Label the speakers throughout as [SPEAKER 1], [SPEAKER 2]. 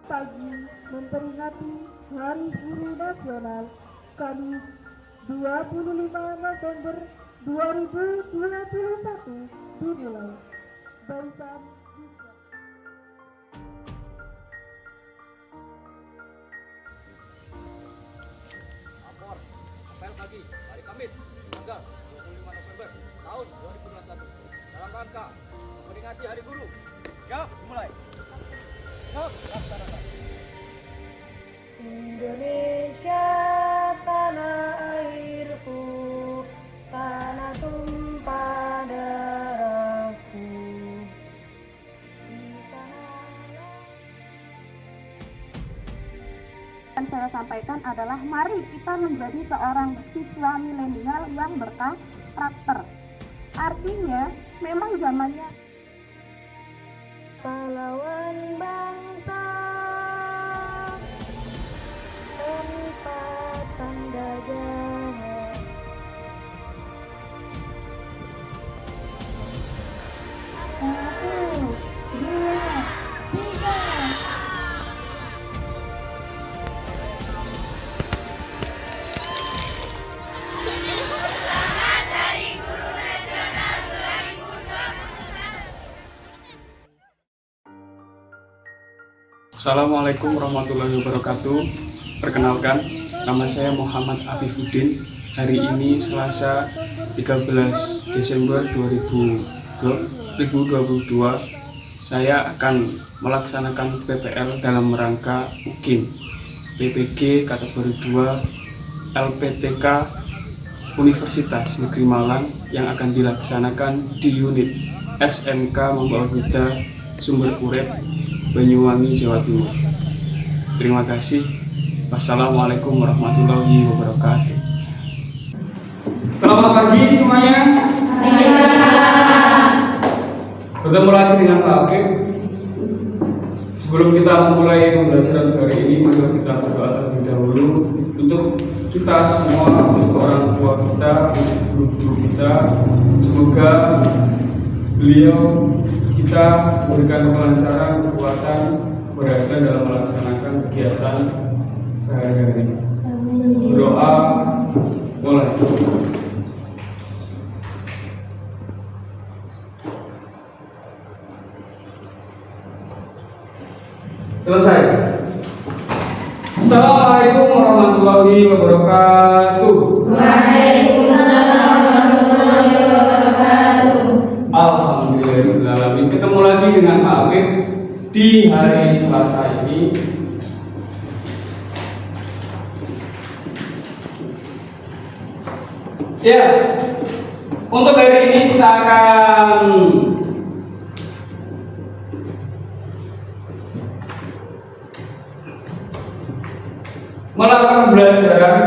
[SPEAKER 1] pagi memperingati Hari Guru Nasional Kamis 25 November 2021 dimulai. Barisan Siswa.
[SPEAKER 2] Apel pagi hari Kamis tanggal 25 November tahun 2021 dalam rangka memperingati Hari Guru. Siap, dimulai. Siap, laksanakan.
[SPEAKER 3] Indonesia tanah airku, tanah tumpah darahku. Di sanalah.
[SPEAKER 4] Yang saya sampaikan adalah mari kita menjadi seorang siswa milenial yang berkarakter. Artinya memang zamannya
[SPEAKER 3] Pahlawan bangsa tanpa tanda jahit.
[SPEAKER 4] Satu, dua, tiga.
[SPEAKER 5] Assalamualaikum warahmatullahi wabarakatuh. Perkenalkan, nama saya Muhammad Afifuddin. Hari ini Selasa 13 Desember 2022, saya akan melaksanakan PPL dalam rangka UKIM PPG kategori 2 LPTK Universitas Negeri Malang yang akan dilaksanakan di unit SMK Membawa Buddha Sumber Urep, Banyuwangi, Jawa Timur. Terima kasih. Wassalamualaikum warahmatullahi wabarakatuh.
[SPEAKER 6] Selamat pagi semuanya. Bertemu lagi dengan Pak Akib. Sebelum kita memulai pembelajaran hari ini, mari kita berdoa terlebih dahulu untuk kita semua, untuk orang tua kita, untuk guru-guru kita. Semoga beliau kita memberikan kelancaran, kekuatan, keberhasilan dalam melaksanakan kegiatan sehari-hari. Berdoa mulai. Selesai. Assalamualaikum warahmatullahi wabarakatuh. Alhamdulillah. Ketemu lagi dengan Pak Akib di hari Selasa ini. Ya, untuk hari ini kita akan melakukan pembelajaran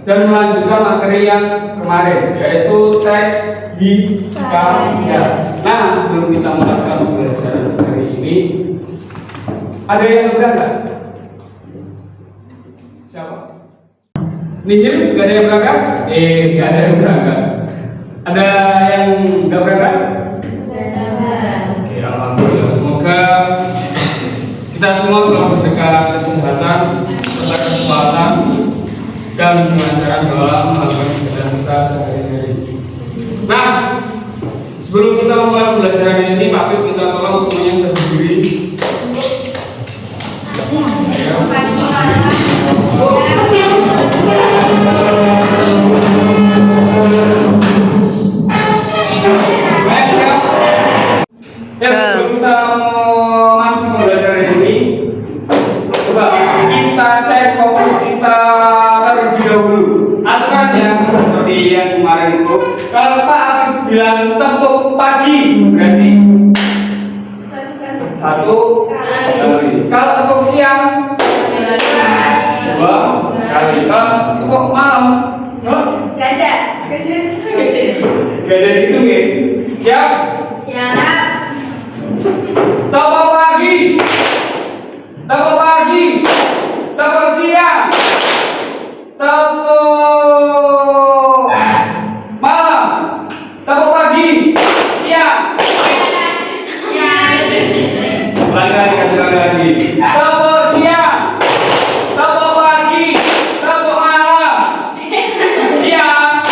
[SPEAKER 6] dan melanjutkan materi yang kemarin, yaitu teks hikayat. Nah, sebelum kita melakukan pembelajaran hari ini, ada yang berangkat? Siapa? Nihil? Gak ada yang berangkat? Gak ada yang berangkat. Ada yang gak berangkat? Oke, alhamdulillah. Semoga kita semua selalu diberikan kesehatan, serta kekuatan dan kelancaran dalam melakukan kegiatan kita sehari-hari. Nah, sebelum kita memulai pembelajaran ini, Pak Akib minta tolong semuanya berdiri. Ya, sebelum kita masuk pembelajaran ini, coba kita cek fokus kita terlebih dahulu. Aturannya seperti yang kemarin itu, kalau Pak Akib bilang tepuk pagi berarti satu kali. Kalau tepuk siang dua kali. Kalau tepuk malam gak ada itu ya. Siap? Tepuk pagi, tepuk pagi, tepuk siang, tepuk malam, tepuk pagi, siang. lagi. Tepuk siang, tepuk pagi, tepuk malam. Siang.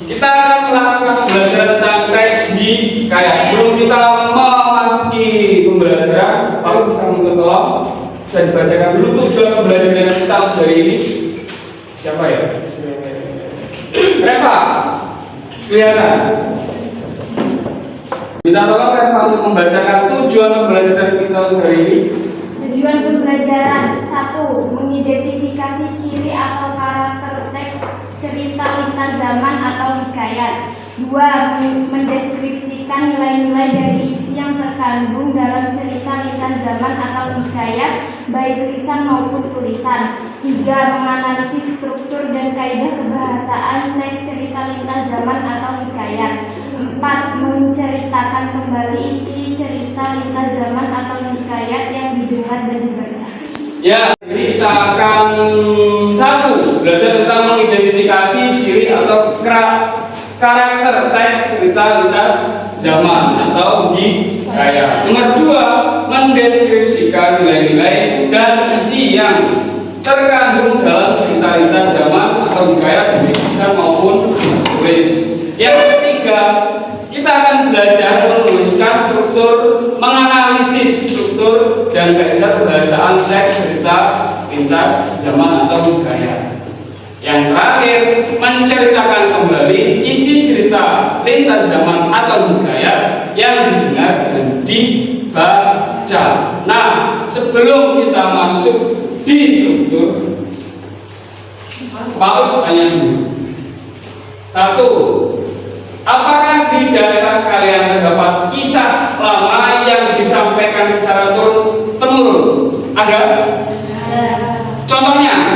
[SPEAKER 6] Kita akan melakukan belajar tentang teks hikayat. Sebelum kita memasuki pembelajaran, Bapak bisa minta tolong bisa dibacakan dulu tujuan pembelajaran kita hari ini. Siapa ya? Reva, kelihatan. Minta tolong Reva untuk membacakan tujuan pembelajaran kita hari ini.
[SPEAKER 7] Tujuan pembelajaran 1. Mengidentifikasi ciri atau karakter teks cerita lintas zaman atau hikayat. 2. Mendeskripsikan nilai-nilai dari isi yang terkandung dalam cerita lintas zaman atau hikayat, baik lisan maupun tulisan. 3. Menganalisis struktur dan kaidah kebahasaan teks cerita lintas zaman atau hikayat. 4. Menceritakan kembali isi cerita lintas zaman atau hikayat yang didengar dan dibaca.
[SPEAKER 6] Ya, ini kita akan belajar tentang mengidentifikasi ciri atau karakter teks cerita lintas zaman atau hikayat. Nomor 2, mendeskripsikan nilai-nilai dan isi yang terkandung dalam cerita lintas zaman atau hikayat baik lisan maupun tulis. Yang ketiga, kita akan belajar menuliskan struktur, menganalisis struktur dan kaidah kebahasaan teks cerita lintas zaman atau hikayat. Yang terakhir, menceritakan kembali isi cerita lintas zaman atau hikayat yang didengar dan dibaca. Nah, sebelum kita masuk di struktur, mau tanya dulu. 1. Apakah di daerah kalian terdapat kisah lama yang disampaikan secara turun-temurun? Ada? Contohnya,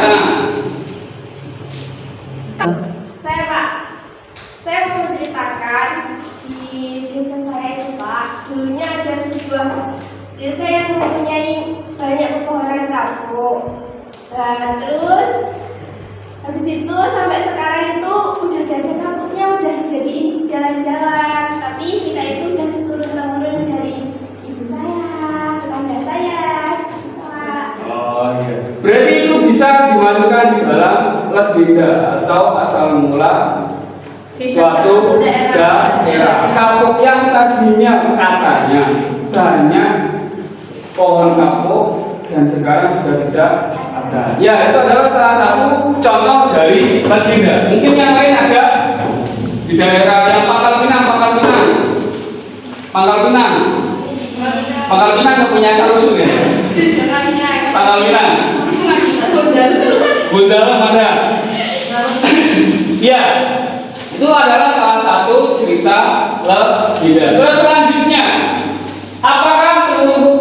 [SPEAKER 7] Saya Pak, saya mau menceritakan di desa saya itu Pak, dulunya ada sebuah desa yang mempunyai banyak pepohonan kapuk. Nah, terus habis itu sampai sekarang itu udah gak ada kapuknya, udah jadi jalan-jalan. Tapi kita itu udah turun-temurun dari ibu saya, tetangga saya, Pak.
[SPEAKER 6] oh iya. Berarti itu bisa dimasukkan di dalam legenda atau asal mula suatu daerah. Kapuk yang tadinya katanya banyak pohon kapuk dan sekarang sudah tidak ada. Ya, itu adalah salah satu contoh dari legenda. Mungkin yang lain ada di daerah yang Pangkal Pinang punya asal-usul ya. Pangkal Pinang. Bundalem ada. Ya, itu adalah salah satu cerita legenda. Terus selanjutnya, apakah seluruh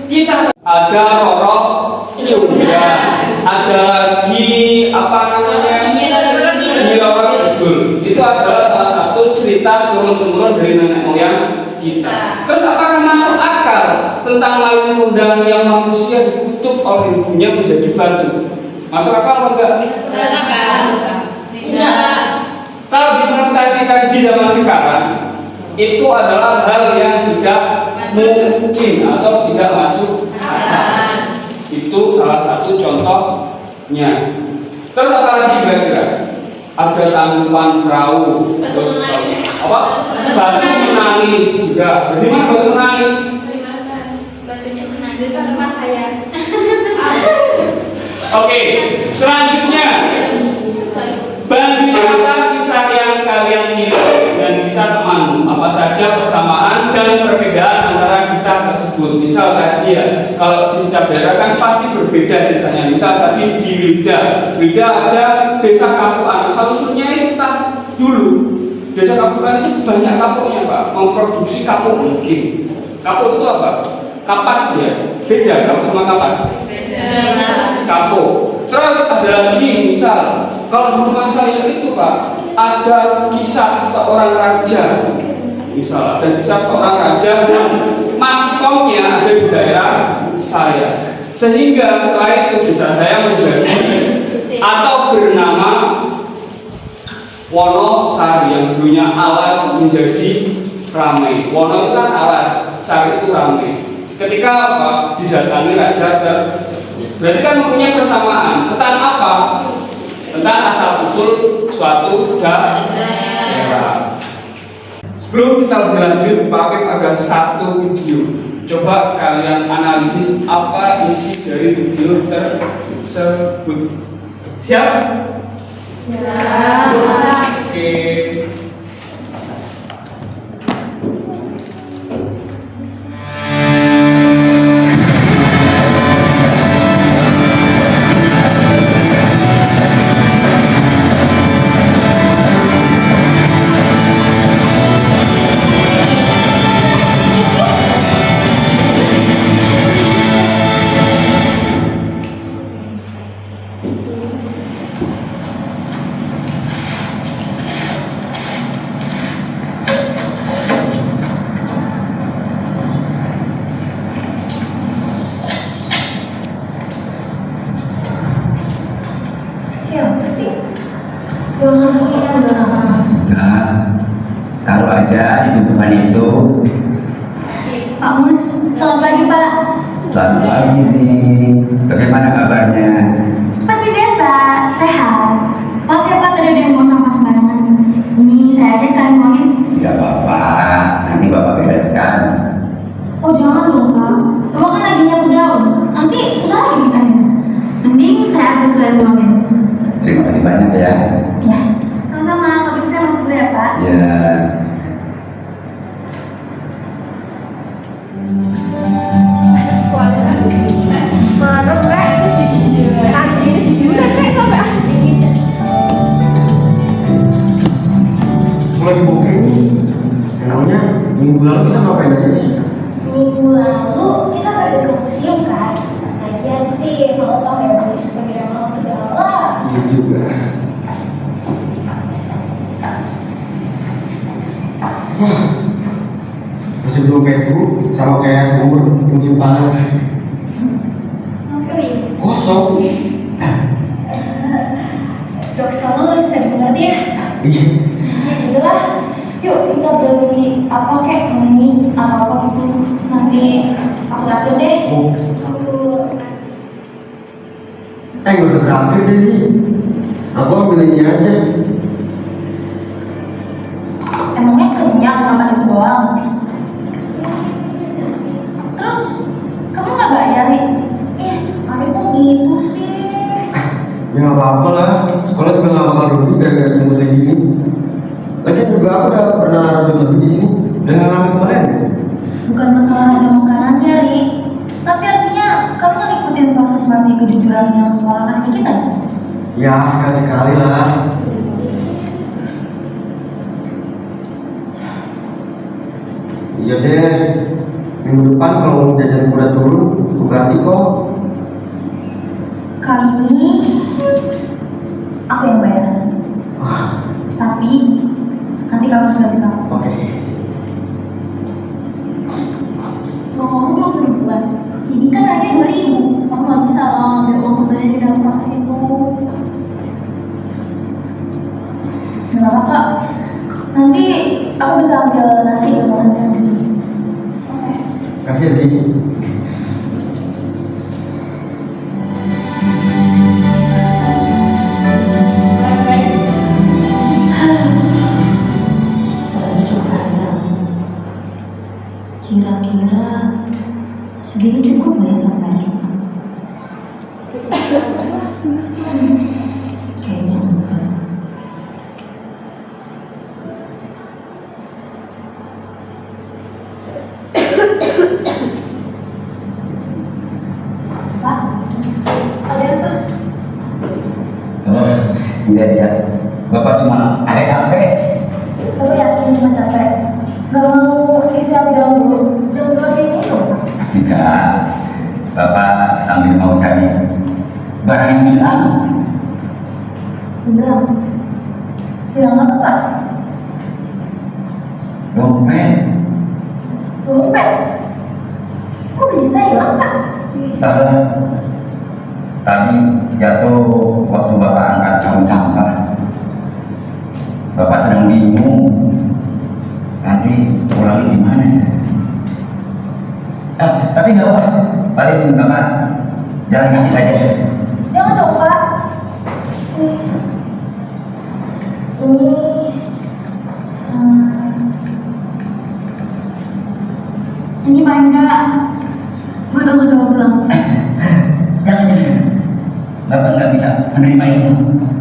[SPEAKER 6] kisah ada Roro juga? Ada lagi apa namanya? Roro Jebul. Itu adalah salah satu cerita turun-temurun dari nenek moyang kita. Terus apakah masuk akal tentang maling kondang yang manusia dikutuk oleh ibunya menjadi batu? Masuk akal apa enggak?
[SPEAKER 7] Tidak.
[SPEAKER 6] Kalau diimplementasikan di zaman sekarang, itu adalah hal yang tidak mungkin atau tidak masuk akal. Itu salah satu contohnya. Terus apa lagi kira-kira? Ada tangkupan perahu, terus apa? Batu menangis juga. Di mana batu menangis?
[SPEAKER 7] Batunya menangis di tempat saya.
[SPEAKER 6] Oke, selanjutnya bandingkan kisah yang kalian miliki dan kisah teman. Apa saja persamaan dan perbedaan antara kisah tersebut? Misal tadi ya, kalau di setiap daerah kan pasti berbeda desanya. Misal tadi di Wida ada desa Kapukan. Asal-usulnya itu tak dulu. Desa Kapukan itu banyak kapuknya Pak, memproduksi kapuk mungkin. Kapuk itu apa? Kapas ya, beda kapuk sama kapas. Kapuk. Terus ada lagi misal kalau di rumah saya itu Pak ada kisah seorang raja, misal ada kisah seorang raja yang makomnya ada di daerah saya, sehingga setelah itu desa saya menjadi atau bernama Wonosari yang dulunya alas menjadi ramai. Wono itu kan alas, Sari itu ramai. Ketika apa? Didatangi raja berarti kan mempunyai persamaan tentang apa? Tentang asal usul suatu daerah. Sebelum kita lebih lanjut, Pak Pip ada satu video. Coba kalian analisis apa isi dari video tersebut. Siap? Oke.
[SPEAKER 3] Siapa sih?
[SPEAKER 8] Nah, taruh aja di tutupan itu.
[SPEAKER 7] Pak Mus, selamat pagi Pak.
[SPEAKER 8] Selamat pagi nih. Bagaimana kabarnya?
[SPEAKER 7] Seperti biasa, sehat. Maaf ya Pak, tadi ada yang mau sampah sembarangan. Ini saya aja sekalian ngomongin.
[SPEAKER 8] Tidak apa-apa, nanti bapak bereskan.
[SPEAKER 7] Oh jangan dong Pak, Bapak kan lagi nyapu daun. Nanti susah lagi misalnya. Mending saya aja sekalian ngomongin.
[SPEAKER 8] Terima kasih banyak ya.
[SPEAKER 7] Ya, sama-sama. Kalau gitu saya masuk dulu ya Pak.
[SPEAKER 8] Ya.
[SPEAKER 3] Mana enggak? Tadi ini jujuran kayak sampai
[SPEAKER 9] Lagi bokeh nih. Emangnya minggu lalu kita ngapain aja sih?
[SPEAKER 3] minggu lalu kita pada ke museum kan? Lagian sih mau pakai beli souvenir mau segala.
[SPEAKER 9] Iya juga. Masih belum kepo sama kayak sumur musim panas.
[SPEAKER 3] Oke,
[SPEAKER 9] Kosong.
[SPEAKER 3] jokes kamu nggak bisa dimengerti ya?
[SPEAKER 9] Iya.
[SPEAKER 3] Udahlah, yuk kita beli apa kayak mie atau apa gitu. Nanti aku traktir deh.
[SPEAKER 9] Oh. Gak usah traktir deh sih. Aku ambil ini aja.
[SPEAKER 3] Emangnya kenyang makan itu doang? Terus kamu nggak bayar nih? Aduh kok gitu sih?
[SPEAKER 9] Ya nggak apa-apa lah. Sekolah juga nggak bakal rugi gara-gara semua kayak gini. Lagian juga aku udah pernah naruh lebih di sini dan nggak ngambil kemarin.
[SPEAKER 3] Bukan masalah ada makanannya, Ri. Tapi artinya kamu kan ikutin proses nanti kejujuran yang sekolah kasih kita.
[SPEAKER 9] Ya sekali-sekali lah. Iya deh. Minggu depan kalau mau jajan kuda turun, aku ganti kok.
[SPEAKER 3] Kali ini aku yang bayar. Tapi nanti kamu harus ganti kamu.
[SPEAKER 9] Oke.
[SPEAKER 3] Kalau kamu 20 ribuan, ini kan harganya 2.000. Aku nggak bisa ambil uang kembali di dalam kartu itu. Nggak apa-apa. Nanti aku bisa ambil nasi dan makan siang di sini. Oke.
[SPEAKER 9] Kasih Zi.
[SPEAKER 3] Kira-kira segini cukup nggak ya sampai jumpa? Kayaknya enggak. Pak, ada apa?
[SPEAKER 8] Oh, tidak ya. Bapak cuma agak capek.
[SPEAKER 3] Bapak yakin cuma capek? Gak mau istirahat di dalam dulu? Jam 2 ini loh.
[SPEAKER 8] Tidak. Bapak sambil mau cari barang yang hilang.
[SPEAKER 3] Hilang? Hilang apa Pak?
[SPEAKER 8] Dompet.
[SPEAKER 3] Dompet? Kok bisa hilang Pak?
[SPEAKER 8] Salah. Tadi jatuh waktu Bapak angkat karung sampah. sedang bingung. Nanti pulangnya gimana ya? Tapi nggak apa, paling Bapak jalan kaki saja.
[SPEAKER 3] Jangan dong, Pak. Ini ini paling enggak buat aku coba pulang.
[SPEAKER 8] Jangan. Bapak nggak bisa menerima itu.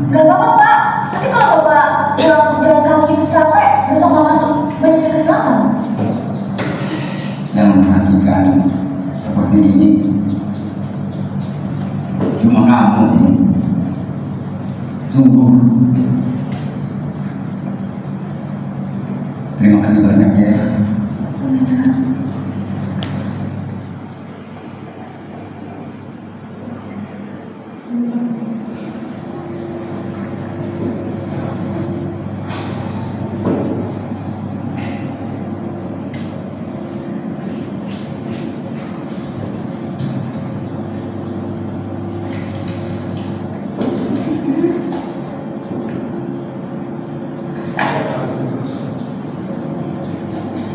[SPEAKER 3] Gak apa-apa, Pak. Nanti kalau Bapak pulang jalan kaki terus capek, besok nggak masuk banyak kehilangan.
[SPEAKER 8] Yang melakukan seperti ini cuma kamu sih. Sungguh. Terima kasih banyak ya.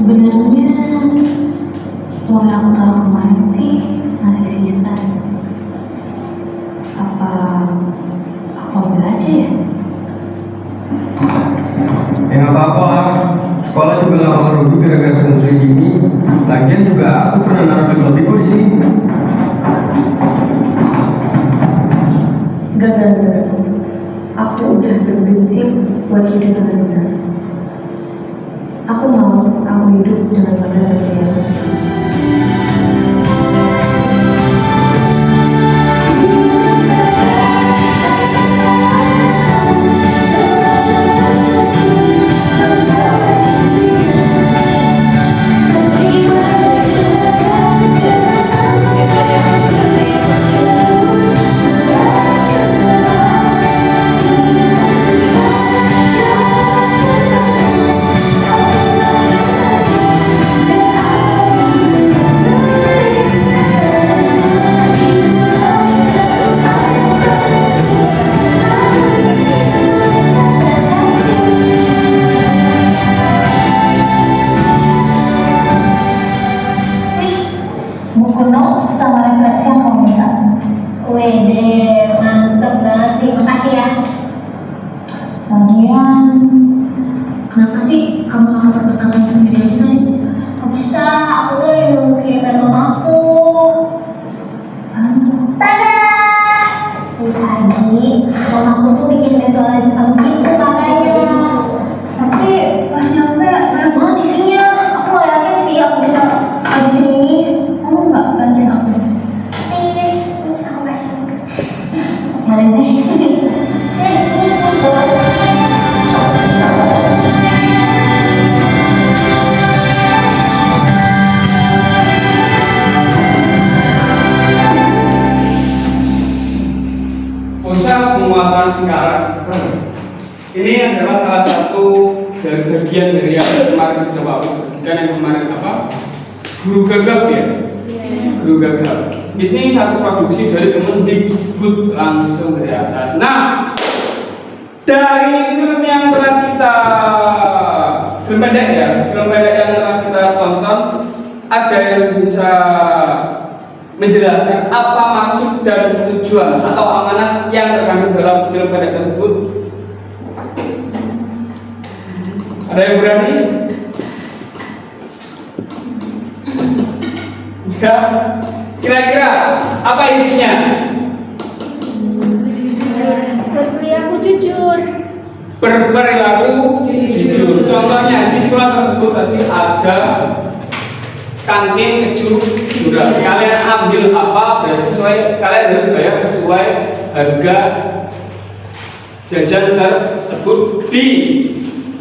[SPEAKER 3] Sebenarnya uang yang aku taruh kemarin sih masih sisa. Apa aku ambil aja ya?
[SPEAKER 9] Ya nggak apa-apa lah. Sekolah juga nggak bakal rugi gara-gara sering gini. Lagian juga aku pernah naruh duit lebih kok di sini.
[SPEAKER 3] Gak. Aku udah berprinsip buat hidup dengan benar. Aku mau aku hidup dengan batasan diri aku sendiri. Buku notes sama referensi yang kamu minta.
[SPEAKER 7] Wede, mantep banget sih, makasih ya.
[SPEAKER 3] Lagian, kenapa sih kamu gak kantor pesanan sendiri aja tadi?
[SPEAKER 7] Gak bisa, aku tuh yang nunggu kiriman mamaku. Tada! Tadi, mamaku tuh bikin mentolan Jepang gitu makanya.
[SPEAKER 3] Tapi pas nyampe banyak banget isinya. Aku gak yakin sih aku bisa habisin ini. Kamu gak bantuin aku?
[SPEAKER 7] Please, ini aku kasih sumpah.
[SPEAKER 3] Boleh deh.
[SPEAKER 7] Sini, bawa aja.
[SPEAKER 6] Pusat penguatan karakter ini adalah salah satu dari bagian dari yang kemarin sudah Pak bagikan yang kemarin apa? Guru gagap ya? Guru gagap. Ini satu produksi dari Kemendikbud langsung dari atas. Nah, dari film yang telah kita film pendek yang telah kita tonton, ada yang bisa menjelaskan apa maksud dan tujuan atau amanat yang terkandung dalam film pendek tersebut? Ada yang berani? Ya, kira-kira apa isinya?
[SPEAKER 7] Berperilaku jujur.
[SPEAKER 6] Berperilaku jujur. Contohnya di sekolah tersebut tadi ada kantin kejujuran. Kalian ambil apa dan kalian harus bayar sesuai harga jajan tersebut di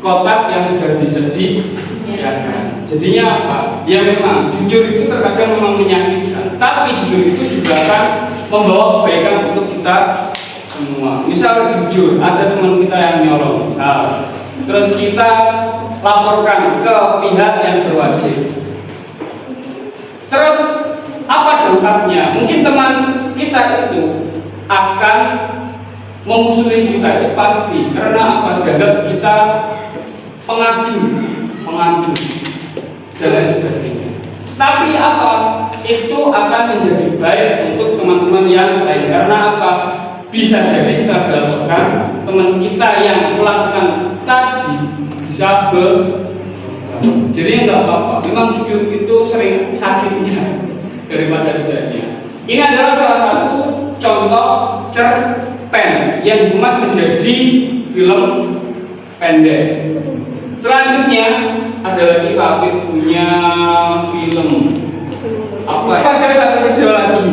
[SPEAKER 6] kotak yang sudah disediakan. Jadinya apa? Ya memang jujur itu terkadang memang menyakitkan, tapi jujur itu juga akan membawa kebaikan untuk kita semua. Misal jujur, ada teman kita yang nyolong, misal, terus kita laporkan ke pihak yang berwajib. Terus apa dampaknya? Mungkin teman kita itu akan memusuhi kita, itu pasti. Karena apa? Dianggap kita pengadu dan lain sebagainya. Tapi apa? Itu akan menjadi baik untuk teman-teman yang lain. Karena apa? Bisa jadi setelah dilakukan teman kita yang melakukan tadi bisa jadi nggak apa-apa. Memang jujur itu sering sakitnya daripada tidaknya. Ini adalah salah satu contoh cerpen yang dikemas menjadi film pendek. Selanjutnya ada lagi Pak Afif punya film apa? Ada satu video lagi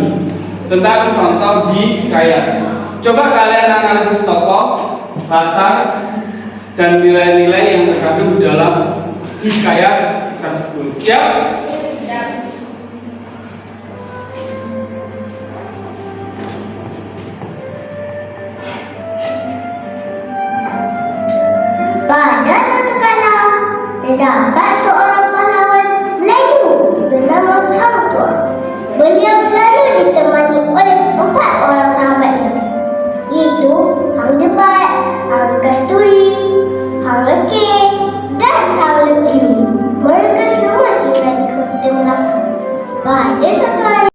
[SPEAKER 6] tentang contoh hikayat. Coba kalian analisis tokoh, latar, dan nilai-nilai yang terkandung dalam hikayat tersebut. Siap?
[SPEAKER 10] Pada suatu kala, terdapat seorang pahlawan Melayu bernama Hang Tuah. Beliau selalu ditemani oleh 4 orang sahabatnya, yaitu Hang Jebat, Hang Kasturi, Hang Lekeh, dan Hang Lekih. Mereka semua tinggal di kota Melaka. Pada suatu hari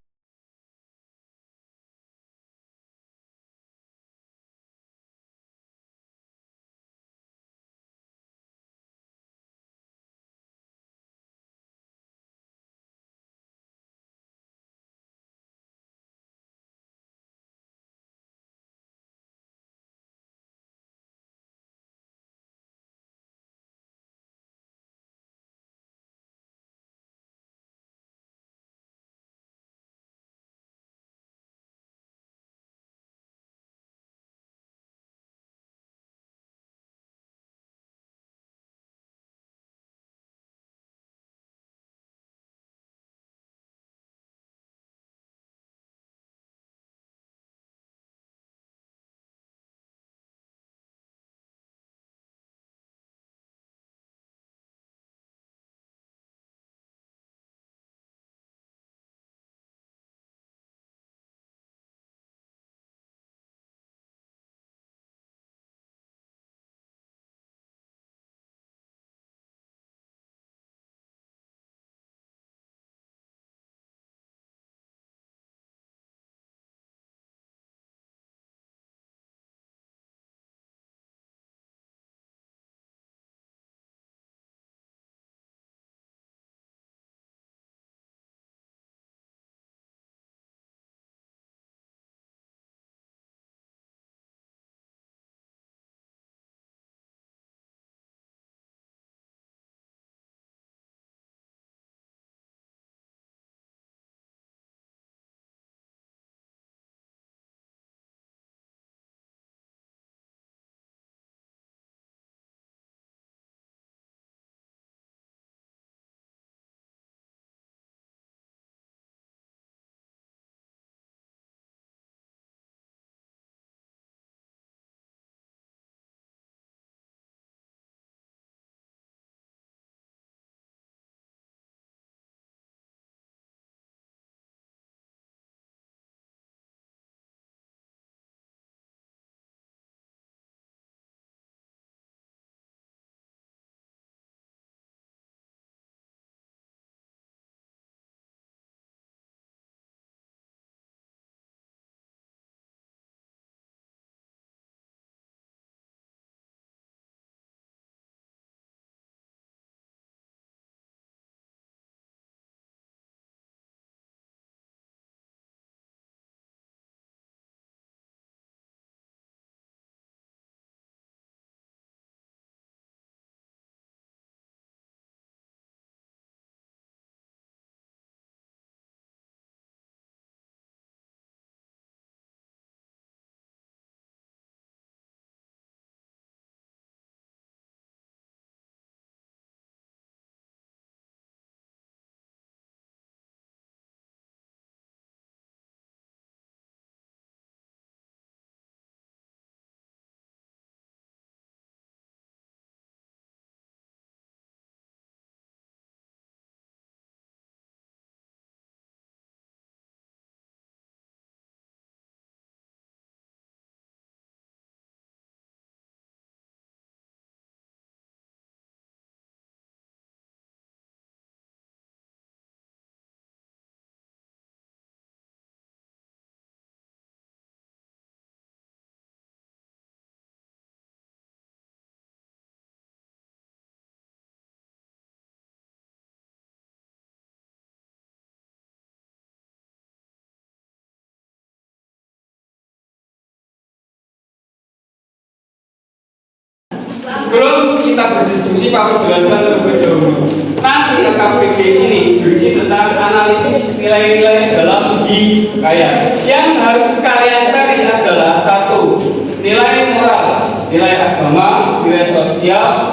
[SPEAKER 6] sebelum kita berdiskusi, Pak jelaskan terlebih dahulu. Nanti KPG ini berisi tentang analisis nilai-nilai dalam hikayat. Yang harus kalian cari adalah satu, nilai moral, nilai agama, nilai sosial,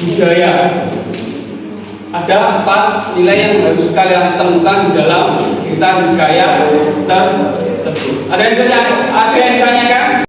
[SPEAKER 6] budaya. Ada 4 nilai yang harus kalian temukan di dalam cerita hikayat tersebut. Ada yang ditanyakan?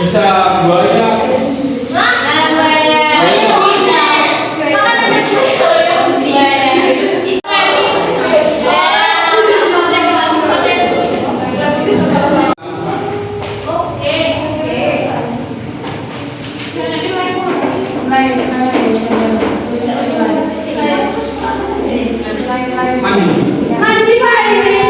[SPEAKER 6] Bisa buahnya.
[SPEAKER 10] Mandi Pak ini.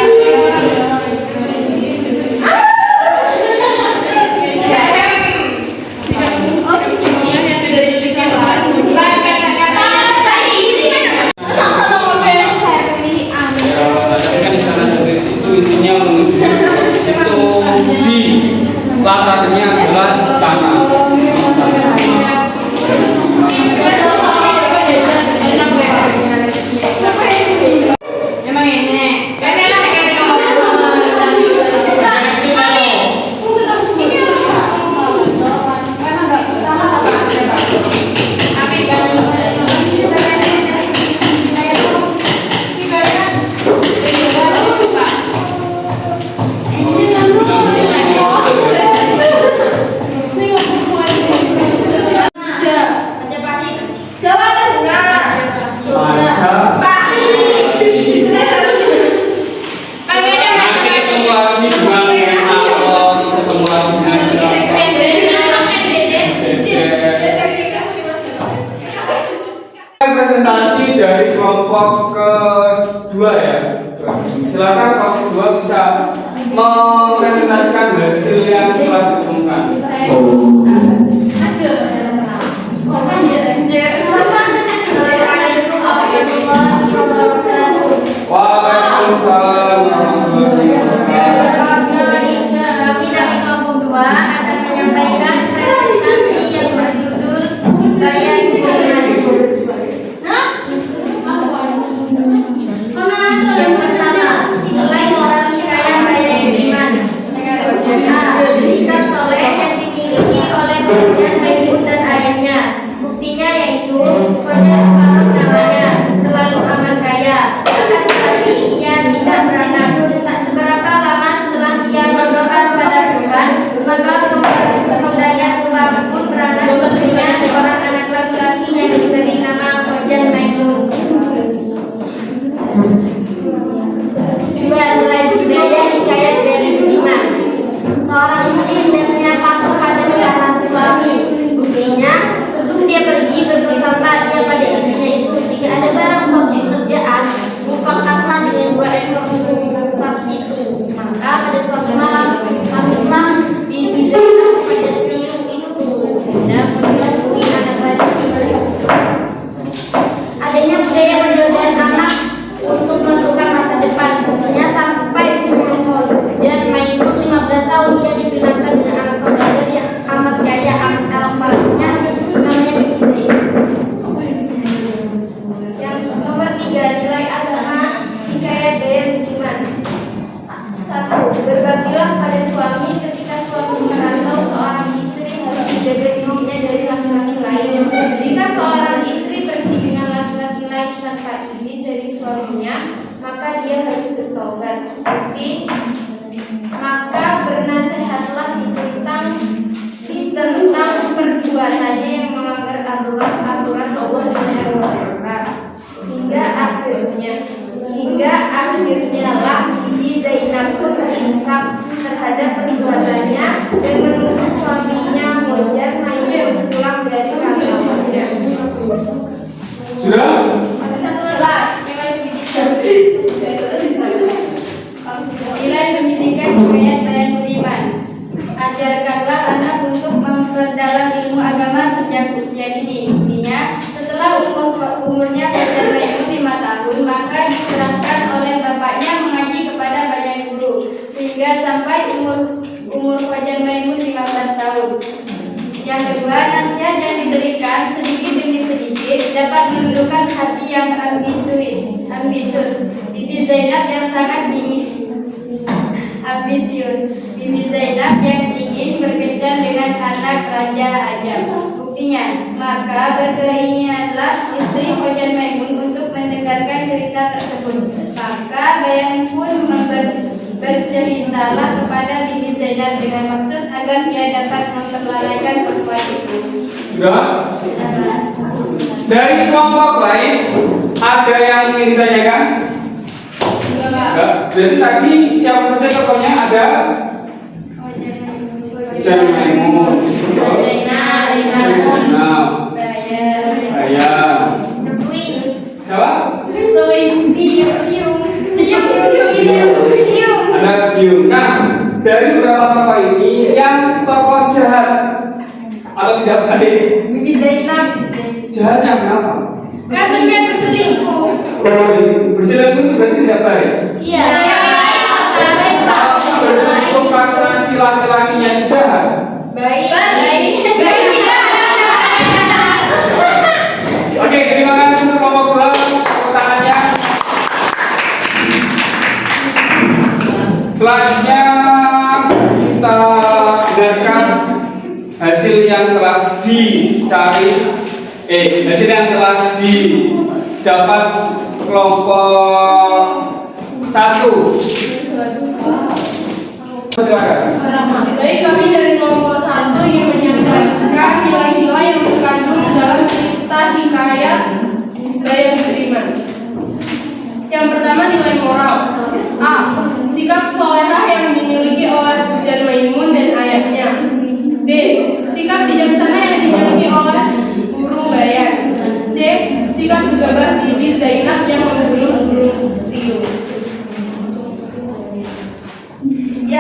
[SPEAKER 6] Silakan kelompok 2 bisa mempresentasikan hasil yang telah ditemukan. Waalaikumsalam warahmatullahi wabarakatuh.
[SPEAKER 7] Kami dari kelompok 2 akan menyampaikan presentasi yang berjudul Bayan Budiman. Yang pertama, nilai moral hikayat Bayan Budiman. A. Sikap soleh yang dimiliki oleh Khojan Maimun dan ayahnya. Buktinya yaitu Khojan Muharram namanya, terlalu amat kaya. Akan tetapi ia tidak beranak. Tak seberapa lama setelah ia berdoa kepada Tuhan, maka saudara Tuhan pun beranak untuknya seorang anak laki-laki yang diberi nama Khojan Maimun. Dua, nilai budaya hikayat Bayan Budiman. Seorang istri hendaknya patuh pada syariat suami. Buktinya, sebelum dia pergi berpesanlah ia pada istrinya itu, jika ada barang subjek kerjaan, mufakatlah dengan 2 ekor sas itu. Maka pada suatu malam, Hamidullah binti Zainab pada tiung itu dan menggantui anak raja itu. Adanya budaya menjodohkan anak untuk menentukan masa depan. Buktinya sampai umur Khojan Maimun 15 tahun ia dipilihkan dengan anak saudara yang amat kaya, amat alam parasnya, namanya Bibi Zainab. Yang nomor 3, nilai agama hikayat Bayan Budiman. 1. Berbagilah pada suami ketika suami merantau. Seorang istri harus menjaga imamnya dari laki-laki lain. Jika seorang istri pergi dengan laki-laki lain tanpa izin dari suaminya, maka dia harus bertobat. Bukti, maka bernasihatlah ditentang perbuatannya yang melanggar aturan Allah Subhanahu wa Ta'ala. Hingga akhirnya lah Bibi Zainab pun insaf terhadap perbuatannya dan menuntut suaminya Khojan Maimun pulang dari kantornya.
[SPEAKER 6] Sudah?
[SPEAKER 7] Nilai pendidikan hikayat Bayan Budiman. Ajarkanlah anak untuk memperdalam ilmu agama sejak usia dini. Buktinya, setelah umurnya Khojan Maimun 5 tahun, maka diserahkan oleh bapaknya mengaji kepada banyak guru, sehingga sampai umur Khojan Maimun 15 tahun. Yang kedua, nasihat yang diberikan sedikit demi sedikit dapat menundukkan hati yang ambisius. Bibi Zainab yang sangat ambisius. Bibi Zainab yang ingin berkencan dengan anak raja ajam. Buktinya, maka berkeinginanlah istri Khojan Maimun untuk mendengarkan cerita tersebut. Maka Bayan pun berceritalah kepada Bibi Zainab dengan maksud agar dia dapat memperlalaikan perempuan itu.
[SPEAKER 6] Sudah? Dari kelompok lain ada yang ingin ditanyakan? Enggak. Jadi tadi siapa saja tokohnya ada? Khojan Maimun, Zainab, Bayan, siapa? Ada Biung. Nah, dari beberapa tokoh ini yang tokoh jahat atau tidak baik?
[SPEAKER 7] Bibi Zainab.
[SPEAKER 6] Jahatnya kenapa?
[SPEAKER 7] Karena dia berselingkuh.
[SPEAKER 6] Berselingkuh itu berarti tidak baik.
[SPEAKER 7] Iya.
[SPEAKER 6] Berselingkuh karena si laki-lakinya jahat.
[SPEAKER 7] Baik.
[SPEAKER 6] Oke, terima kasih untuk kelompok bola pertanyaannya. Selanjutnya kita dengarkan hasil yang telah dicari, hasil yang telah didapat kelompok 1. Silakan.
[SPEAKER 11] Baik, kami dari kelompok 1 ingin menyampaikan nilai-nilai yang terkandung dalam cerita hikayat Bayan Budiman. Yang pertama, nilai moral. A. Sikap solehah yang dimiliki oleh Khojan Maimun dan ayahnya. B. Sikap bijaksana yang dimiliki oleh burung Bayan. C. Sikap gegabah Bibi Zainab yang membunuh burung tiung.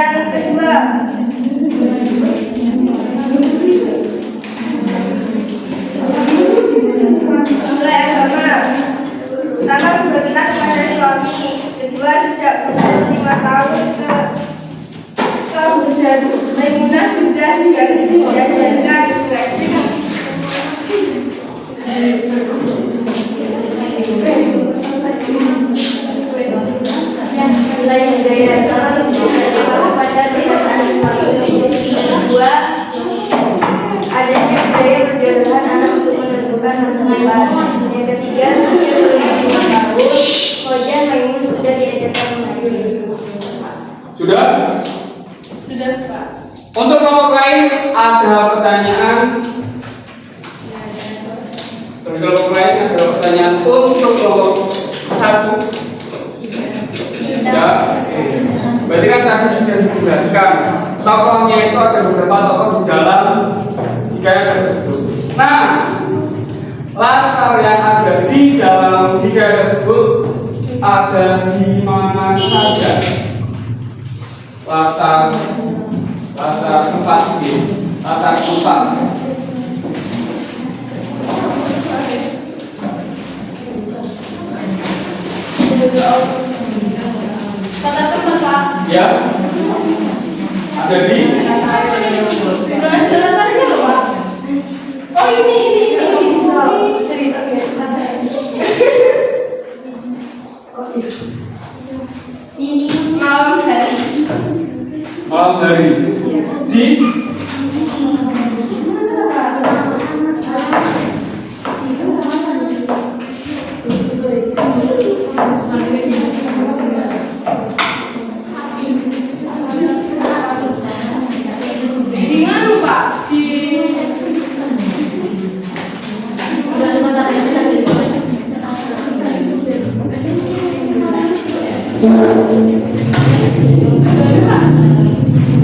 [SPEAKER 11] Yang kedua, nilai agama. Pertama, berkenan kepada suami. Kedua, sejak berusia 5 tahun ke Maimunah sudah diajarkan mengaji. Nilai budaya Islam kepada kedua, adanya budaya perjodohan anak untuk menentukan masa depan. Yang ketiga, usia 5 tahun, Khoja Maimun sudah diajarkan mengaji.
[SPEAKER 6] Sudah?
[SPEAKER 11] Sudah, Pak.
[SPEAKER 6] Untuk kelompok lain ada pertanyaan. Untuk kelompok lain ada pertanyaan untuk kelompok 1. Ya, berarti kan tadi sudah dijelaskan tokohnya itu ada beberapa tokoh di dalam hikayat tersebut. Nah, latar yang ada di dalam hikayat tersebut ada di mana saja? Latar tempat ini, latar tempat.
[SPEAKER 11] Tata tempat, Pak.
[SPEAKER 6] Ya, ada di.
[SPEAKER 11] Jelasannya loh, Pak. Oh ini. Cerita ini malam hari.
[SPEAKER 6] Malam hari di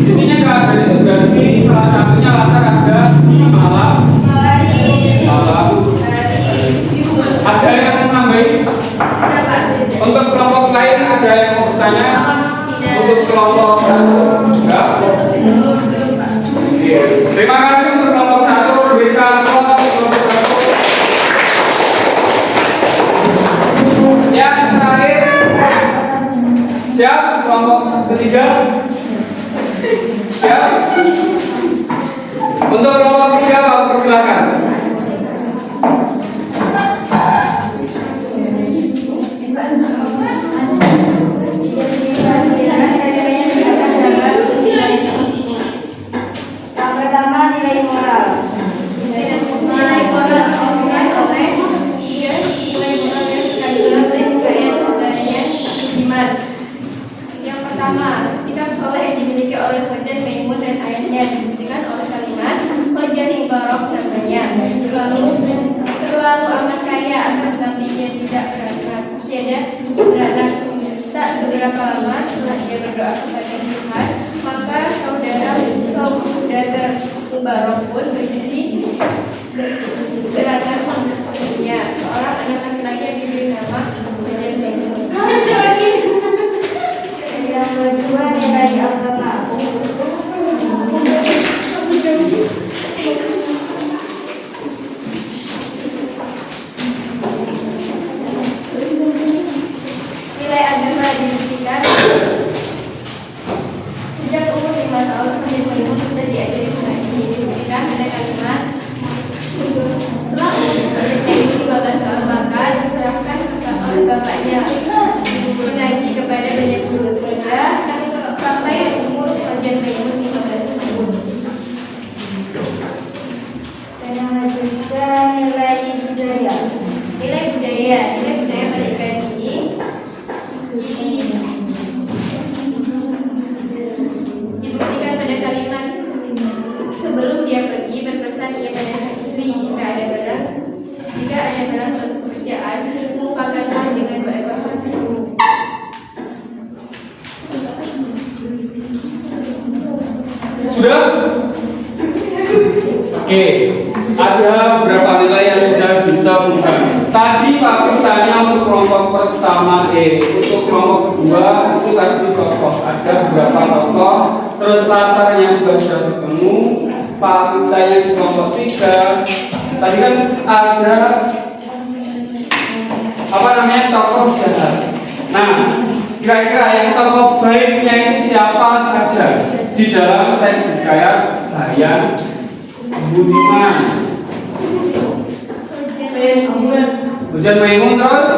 [SPEAKER 6] intinya keadaan itu berarti salah satunya latar ada di malam. Ada yang mau nambahin? Untuk kelompok lain ada yang mau bertanya? Untuk kelompok enggak? Terima kasih untuk kelompok 1. Berikan kelompok 1. Yang terakhir, siap kelompok ketiga? Siap? Untuk kelompok 3, Bapak persilakan.
[SPEAKER 7] Yang pertama, nilai moral. Nilai moral yang sekaligus sekalian budaya iman. Yang pertama, sikap soleh yang dimiliki oleh Khoja Maimun dan ayahnya dibuktikan oleh kalimat Khoja Barok namanya. Terlalu amat kaya, akan tetapi ia tidak beranak. Tak seberapa lama setelah dia berdoa kepada Tuhan, maka saudara Mubarok pun berisi beranak sepertinya. Seorang anak laki-laki yang diberi nama Khoja Maimun. Yang kedua, nilai agama. Nilai agama dibuktikan sejak umur 5 tahun Khoja Maimun sudah diajari mengaji. Dibuktikan ada kalimat setelah umur Khoja Maimun 15 tahun maka diserahkan oleh bapaknya mengaji kepada banyak guru sehingga sampai umur Khoja Maimun 15 tahun. Dan yang ketiga, nilai budaya. Nilai budaya pada hikayat ini dibuktikan pada kalimat sebelum dia pergi berpesan ia pada sang istri jika ada barang suatu pekerjaan mengumpulkanlah dengan 2 ekor kambing.
[SPEAKER 6] Sudah? Oke, ada beberapa nilai yang sudah ditemukan. Tadi Pak tanya untuk kelompok pertama untuk kelompok kedua itu tadi tokoh, ada beberapa tokoh, terus latarnya juga sudah ketemu, pakitanya di kelompok 3. Tadi kan ada apa namanya tokoh jahat. Nah, kira-kira yang tokoh baiknya ini siapa saja di dalam teks Hikayat Bayan Budiman? Hujan Maimun, terus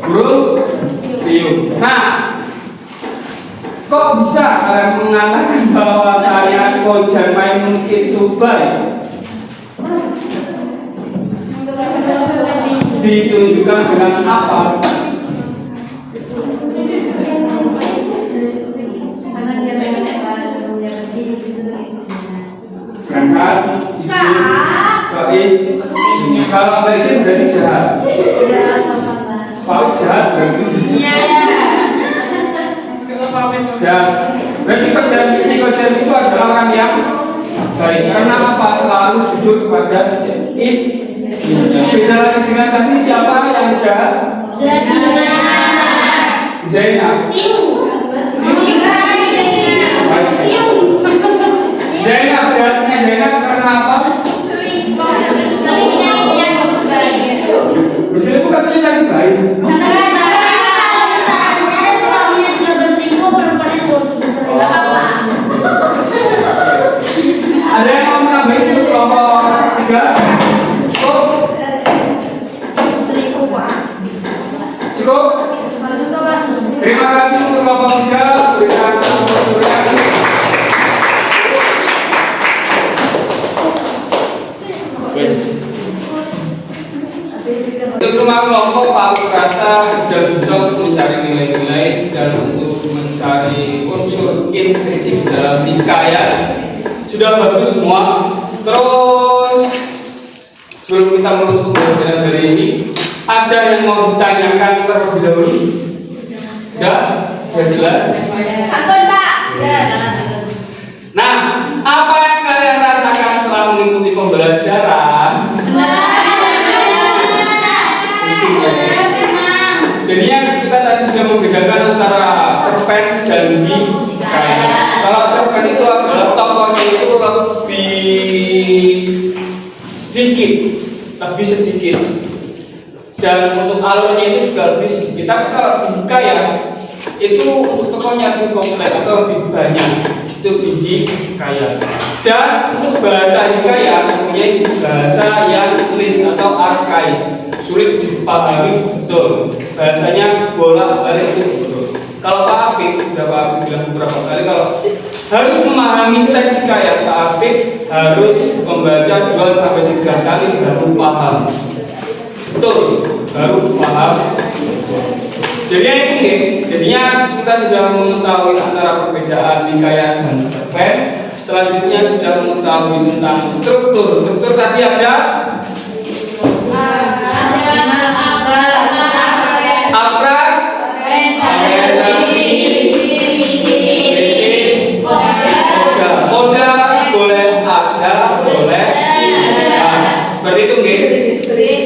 [SPEAKER 6] burung riung. Nah, kok bisa kalian mengatakan bahwa Hujan Maimun itu baik? Ditunjukkan dengan apa? Berangkat, izin, Faiz. Kalau nggak izin berarti jahat. Faiz jahat berarti. Jahat. Berarti psikojat itu adalah orang yang baik. Karena apa? Selalu jujur kepada beda lagi dengan tadi siapa yang jahat? Zainab. Zainab, jahatnya Zainab karena apa? Berselingkuh katanya tadi baik.
[SPEAKER 7] Suaminya tidak berselingkuh, perempuannya tidak apa-apa.
[SPEAKER 6] Ada yang mau menambahin itu kelompok 3? Cukup? Terima kasih untuk kelompok 3. Berikan perhatian. Untuk semua kelompok, Pak Rasa sudah bisa untuk mencari nilai-nilai dan untuk mencari unsur intrinsik dalam hikayat. Sudah bagus semua. Terus sebelum kita menutup pembelajaran hari ini, ada yang mau ditanyakan terlebih dahulu? Sudah jelas? Nah, apa yang kalian rasakan setelah mengikuti pembelajaran? Jadi yang kita tadi sudah membedakan antara cerpen dan hikayat. Kalau cerpen itu adalah tokohnya itu lebih sedikit, dan untuk alurnya itu juga lebih sedikit. Tapi kalau hikayat itu untuk tokohnya lebih kompleks atau lebih banyak, itu di hikayat. Dan untuk bahasa hikayat mempunyai bahasa yang tulis atau arkais, sulit dipahami betul. Bahasanya bolak-balik itu betul. Kalau Pak Afif, sudah Pak Afif bilang beberapa kali, kalau harus memahami teks hikayat, Pak Afif harus membaca 2-3 kali baru paham. Betul, baru paham. Jadi ini, jadinya kita sudah mengetahui antara perbedaan hikayat dan cerpen. Selanjutnya sudah mengetahui tentang struktur. Struktur tadi ada abstrak, moda, boleh ada, boleh tidak. Seperti itu, nggih.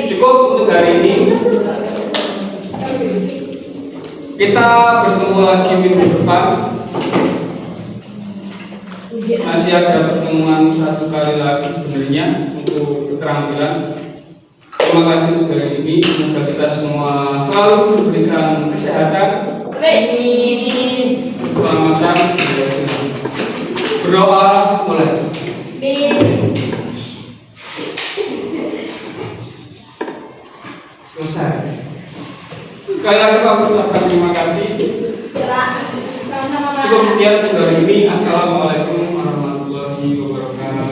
[SPEAKER 6] Cukup untuk hari ini. Kita bertemu lagi minggu depan. Masih ada pertemuan 1 kali lagi sebenarnya untuk keterampilan. Terima kasih untuk hari ini. Semoga kita semua selalu diberikan kesehatan, keselamatan, berdoa mulai. Selesai. Sekali lagi Pak ucapkan terima kasih. Cukup sekian untuk hari ini. Assalamualaikum warahmatullahi wabarakatuh.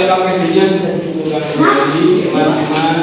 [SPEAKER 6] Kalau bisa dikumpulkan kembali teman-teman.